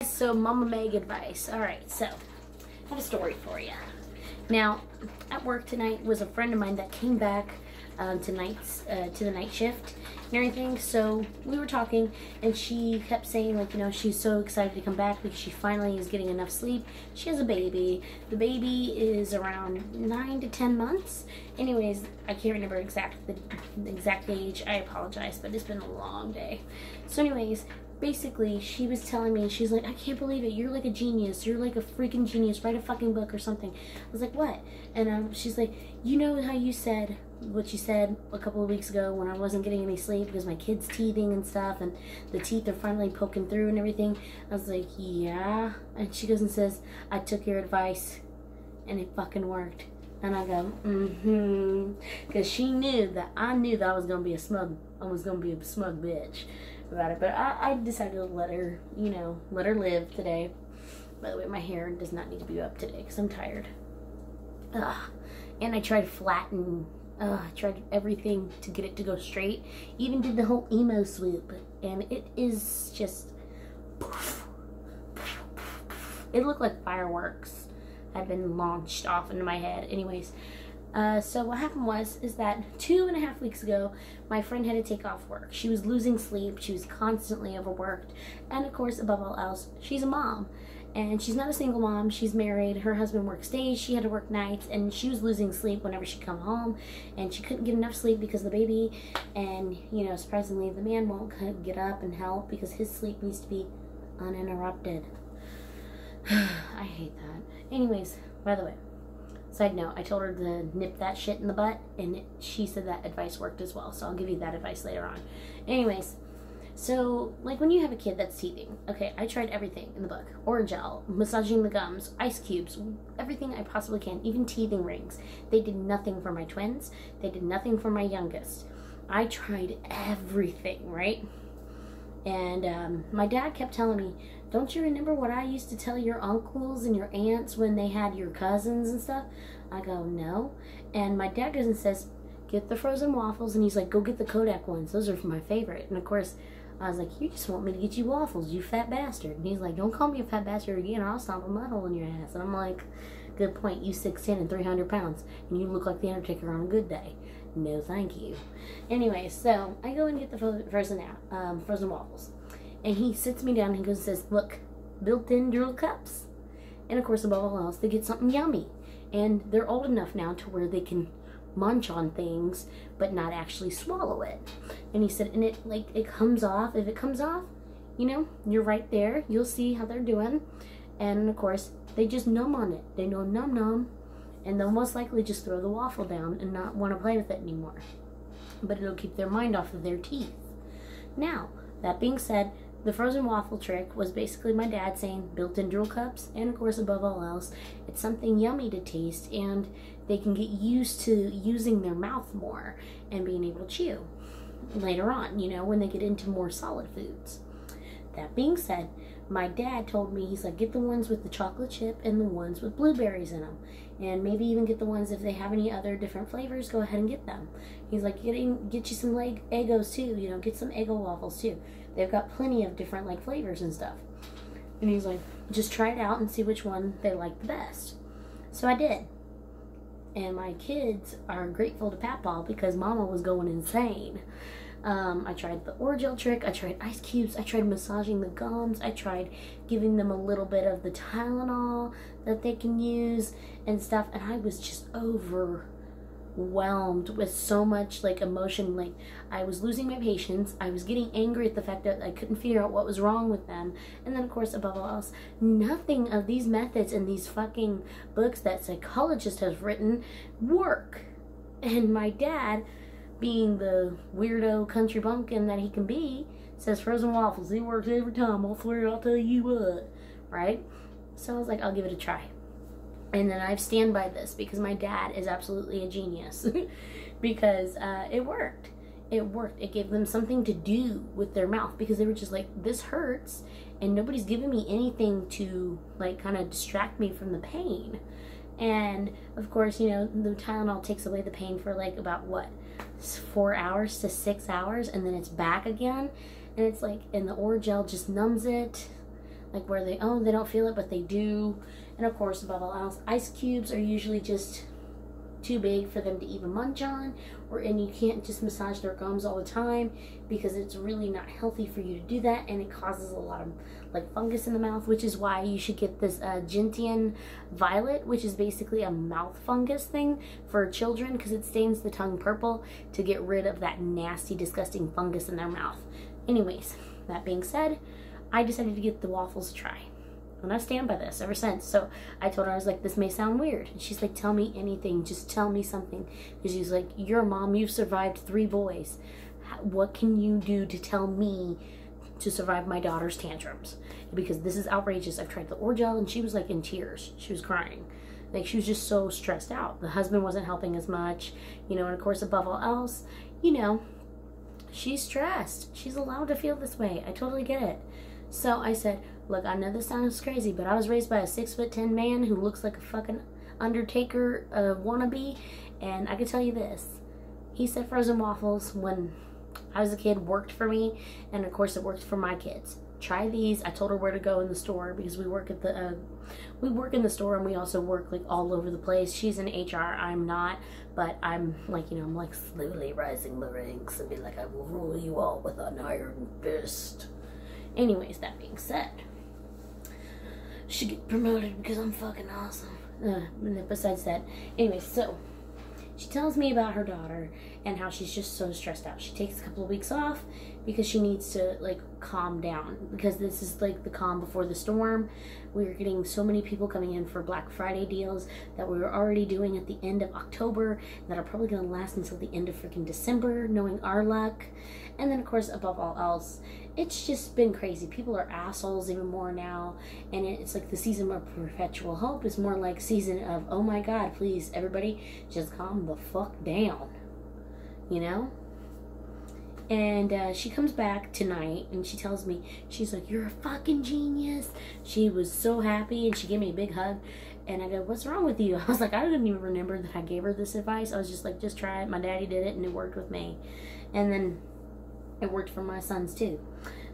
So Mama Meg advice. Alright, so I have a story for you. Now, at work tonight was a friend of mine that came back to the night shift and everything. So we were talking, and she kept saying, like, you know, she's so excited to come back because she finally is getting enough sleep. She has a baby. The baby is around 9 to 10 months. Anyways, I can't remember the exact age. I apologize, but it's been a long day. So anyways, basically, she was telling me, she's like, I can't believe it. You're like a genius. You're like a freaking genius. Write a fucking book or something. I was like, what? And she's like, you know how you said what you said a couple of weeks ago when I wasn't getting any sleep because my kid's teething and stuff, and the teeth are finally poking through and everything. I was like, yeah. And she goes and says, I took your advice and it fucking worked. And I go, because she knew that I was gonna be a smug bitch about it. But I decided to let her live today. By the way, my hair does not need to be up today because I'm tired. And I tried flatten. I tried everything to get it to go straight. Even did the whole emo swoop, and it is just poof, poof, poof, poof. It looked like fireworks had been launched off into my head. Anyways, so what happened is that 2.5 weeks ago, my friend had to take off work. She was losing sleep. She was constantly overworked. And of course, above all else, she's a mom. And she's not a single mom. She's married. Her husband works days. She had to work nights. And she was losing sleep whenever she'd come home. And she couldn't get enough sleep because of the baby. And, you know, surprisingly, the man won't get up and help because his sleep needs to be uninterrupted. I hate that. Anyways, by the way, side note, I told her to nip that shit in the butt, and she said that advice worked as well, so I'll give you that advice later on. Anyways, so, like, when you have a kid that's teething, okay, I tried everything in the book. Orajel, massaging the gums, ice cubes, everything I possibly can, even teething rings. They did nothing for my twins. They did nothing for my youngest. I tried everything, right? And my dad kept telling me, don't you remember what I used to tell your uncles and your aunts when they had your cousins and stuff? I go, no. And my dad goes and says, get the frozen waffles. And he's like, go get the Kodak ones. Those are my favorite. And of course, I was like, you just want me to get you waffles, you fat bastard. And he's like, don't call me a fat bastard again or I'll stomp a mud hole in your ass. And I'm like, good point. You 6'10" and 300 pounds. And you look like the Undertaker on a good day. No, thank you. Anyway, so I go and get the frozen waffles. And he sits me down and he goes and says, look, built-in drill cups. And of course, above all else, they get something yummy. And they're old enough now to where they can munch on things, but not actually swallow it. And he said, and it comes off. If it comes off, you know, you're right there. You'll see how they're doing. And of course, they just numb on it. They know num. And they'll most likely just throw the waffle down and not want to play with it anymore. But it'll keep their mind off of their teeth. Now, that being said, the frozen waffle trick was basically my dad saying built-in drill cups, and of course, above all else, it's something yummy to taste, and they can get used to using their mouth more and being able to chew later on, you know, when they get into more solid foods. That being said, my dad told me, he's like, get the ones with the chocolate chip and the ones with blueberries in them. And maybe even get the ones, if they have any other different flavors, go ahead and get them. He's like, get you some Eggos too, you know, get some Eggo waffles too. They've got plenty of different, like, flavors and stuff. And he's like, just try it out and see which one they like the best. So I did. And my kids are grateful to Papaw because Mama was going insane. I tried the Orajel trick, I tried ice cubes, I tried massaging the gums, I tried giving them a little bit of the Tylenol that they can use and stuff, and I was just overwhelmed with so much, like, emotion. Like, I was losing my patience, I was getting angry at the fact that I couldn't figure out what was wrong with them, and then of course, above all else, nothing of these methods in these fucking books that psychologists have written work. And my dad, being the weirdo country bumpkin that he can be, says frozen waffles, it works every time, I'll swear, I'll tell you what, right? So I was like, I'll give it a try. And then I stand by this because my dad is absolutely a genius because it worked. It worked. It gave them something to do with their mouth because they were just like, this hurts and nobody's giving me anything to, like, kind of distract me from the pain. And of course, you know, the Tylenol takes away the pain for, like, about what, 4 hours to 6 hours, and then it's back again. And it's like, and the Orajel just numbs it. like where they don't feel it, but they do. And of course, above all else, ice cubes are usually just too big for them to even munch on, and you can't just massage their gums all the time because it's really not healthy for you to do that, and it causes a lot of like fungus in the mouth, which is why you should get this gentian violet, which is basically a mouth fungus thing for children, because it stains the tongue purple to get rid of that nasty, disgusting fungus in their mouth. Anyways, that being said, I decided to get the Waffles a try. And I stand by this ever since. So I told her, I was like, this may sound weird. And she's like, tell me anything. Just tell me something. Because she's like, you're a mom. You've survived 3 boys. What can you do to tell me to survive my daughter's tantrums? Because this is outrageous. I've tried the Orgel, and she was like in tears. She was crying. Like, she was just so stressed out. The husband wasn't helping as much. You know, and of course, above all else, you know, she's stressed. She's allowed to feel this way. I totally get it. So I said, look, I know this sounds crazy, but I was raised by a 6'10" man who looks like a fucking Undertaker wannabe, and I can tell you this. He said frozen waffles when I was a kid worked for me, and of course it worked for my kids. Try these. I told her where to go in the store because we work at the we work in the store, and we also work like all over the place. She's in HR, I'm not, but I'm like, you know, I'm like slowly rising the ranks and be like, I will rule you all with an iron fist. Anyways, that being said, should get promoted because I'm fucking awesome. Besides that, anyways, so she tells me about her daughter and how she's just so stressed out. She takes a couple of weeks off because she needs to like calm down, because this is like the calm before the storm. We were getting so many people coming in for Black Friday deals that we were already doing at the end of October that are probably going to last until the end of freaking December, knowing our luck. And then of course, above all else, it's just been crazy. People are assholes even more now, and it's like the season of perpetual hope is more like season of, oh my god, please everybody just calm the fuck down, you know. And she comes back tonight and she tells me, she's like, you're a fucking genius. She was so happy and she gave me a big hug. And I go, what's wrong with you? I was like, I didn't even remember that I gave her this advice. I was just like, just try it. My daddy did it and it worked with me. And then it worked for my sons too.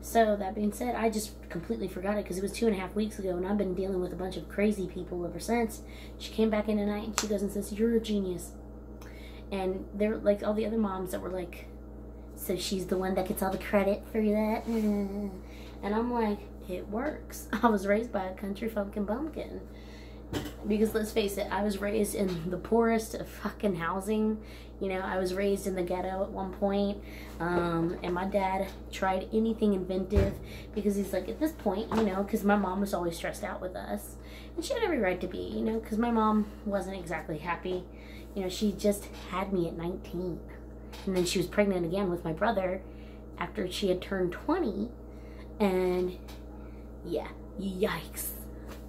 So that being said, I just completely forgot it because it was 2.5 weeks ago, and I've been dealing with a bunch of crazy people ever since. She came back in tonight and she goes and says, you're a genius. And they're like all the other moms that were like, so she's the one that gets all the credit for that. And I'm like, it works. I was raised by a country fucking bumpkin. Because let's face it, I was raised in the poorest of fucking housing. You know, I was raised in the ghetto at one point. And my dad tried anything inventive because he's like, at this point, you know, because my mom was always stressed out with us. And she had every right to be, you know, because my mom wasn't exactly happy. You know, she just had me at 19. And then she was pregnant again with my brother after she had turned 20. And yeah, yikes.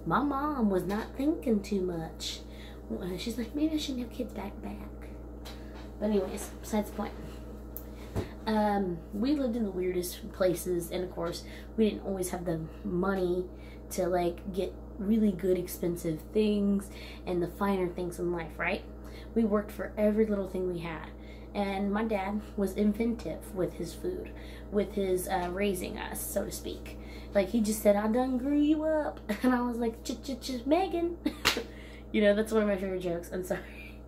My mom was not thinking too much. She's like, maybe I shouldn't have kids back. But anyways, besides the point. We lived in the weirdest places, and of course, we didn't always have the money to like get really good expensive things and the finer things in life, right? We worked for every little thing we had. And my dad was inventive with his food, with his raising us, so to speak. Like, he just said, I done grew you up. And I was like, Megan. You know, that's one of my favorite jokes. I'm sorry.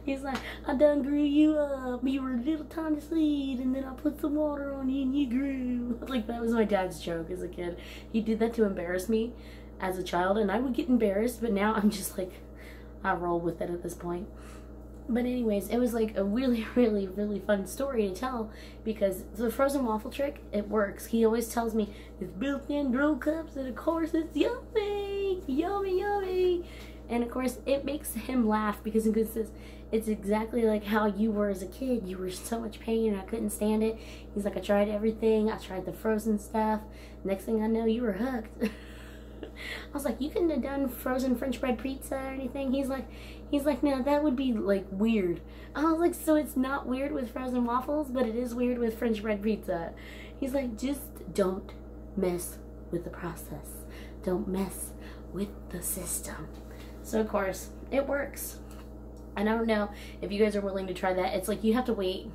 He's like, I done grew you up. You were a little tiny seed, and then I put some water on you, and you grew. Like, that was my dad's joke as a kid. He did that to embarrass me as a child, and I would get embarrassed, but now I'm just like, I roll with it at this point. But anyways, it was like a really, really, really fun story to tell, because the frozen waffle trick, it works. He always tells me it's built-in grill cups, and of course it's yummy, yummy. And of course it makes him laugh because he says, it's exactly like how you were as a kid. You were so much pain and I couldn't stand it. He's like, I tried everything. I tried the frozen stuff. Next thing I know, you were hooked. I was like, you couldn't have done frozen French bread pizza or anything. He's like, no, that would be like weird. I was like, so it's not weird with frozen waffles, but it is weird with French bread pizza. He's like, just don't mess with the process. Don't mess with the system. So of course, it works. And I don't know if you guys are willing to try that. It's like you have to wait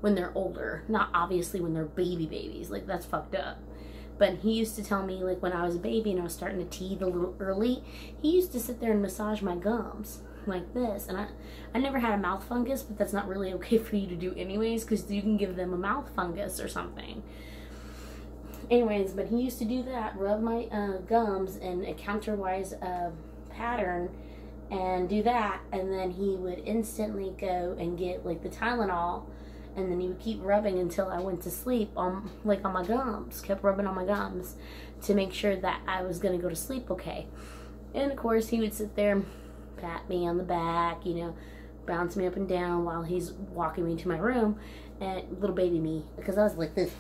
when they're older, not obviously when they're babies. Like, that's fucked up. But he used to tell me, like, when I was a baby and I was starting to teeth a little early, he used to sit there and massage my gums like this. And I never had a mouth fungus, but that's not really okay for you to do anyways, because you can give them a mouth fungus or something. Anyways, but he used to do that, rub my gums in a counterwise pattern and do that, and then he would instantly go and get like the Tylenol, and then he would keep rubbing until I went to sleep on my gums, kept rubbing on my gums to make sure that I was going to go to sleep okay. And of course he would sit there and pat me on the back, you know, bounce me up and down while he's walking me to my room, and little baby me, because I was like this.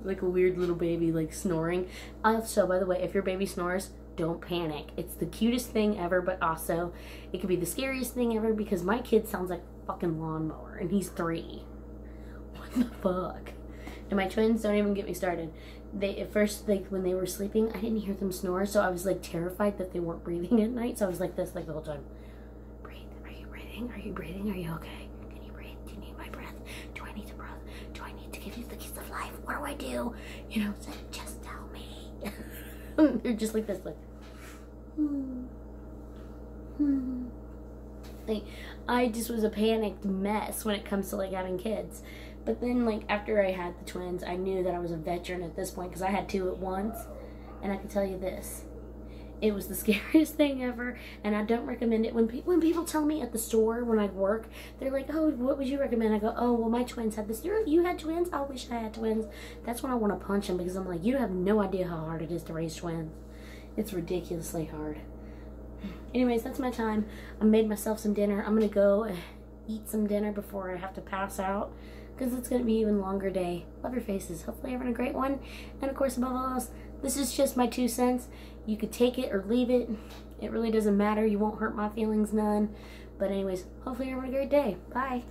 like a weird little baby, like snoring. Also, by the way, if your baby snores, don't panic. It's the cutest thing ever, but also it could be the scariest thing ever, because my kid sounds like a fucking lawnmower and he's 3. What the fuck? And my twins, don't even get me started. They at first, like when they were sleeping, I didn't hear them snore, so I was like terrified that they weren't breathing at night. So I was like this, like the whole time. Breathe. Are you breathing? Are you breathing? Are you okay? Can you breathe? Do you need my breath? Do I need to breathe? Do I need to give you the kiss of life? What do I do? You know, so just tell me. They're just like this, like. Like, I just was a panicked mess when it comes to like having kids. But then, like, after I had the twins, I knew that I was a veteran at this point, because I had 2 at once. And I can tell you this, it was the scariest thing ever, and I don't recommend it. When people tell me at the store when I work, they're like, oh, what would you recommend? I go, oh, well, my twins had this. You had twins? I wish I had twins. That's when I want to punch them, because I'm like, you have no idea how hard it is to raise twins. It's ridiculously hard. Anyways, that's my time. I made myself some dinner. I'm going to go eat some dinner before I have to pass out, because it's going to be an even longer day. Love your faces. Hopefully you're having a great one. And of course, above all else, this is just my 2 cents. You could take it or leave it. It really doesn't matter. You won't hurt my feelings none. But anyways, hopefully you're having a great day. Bye.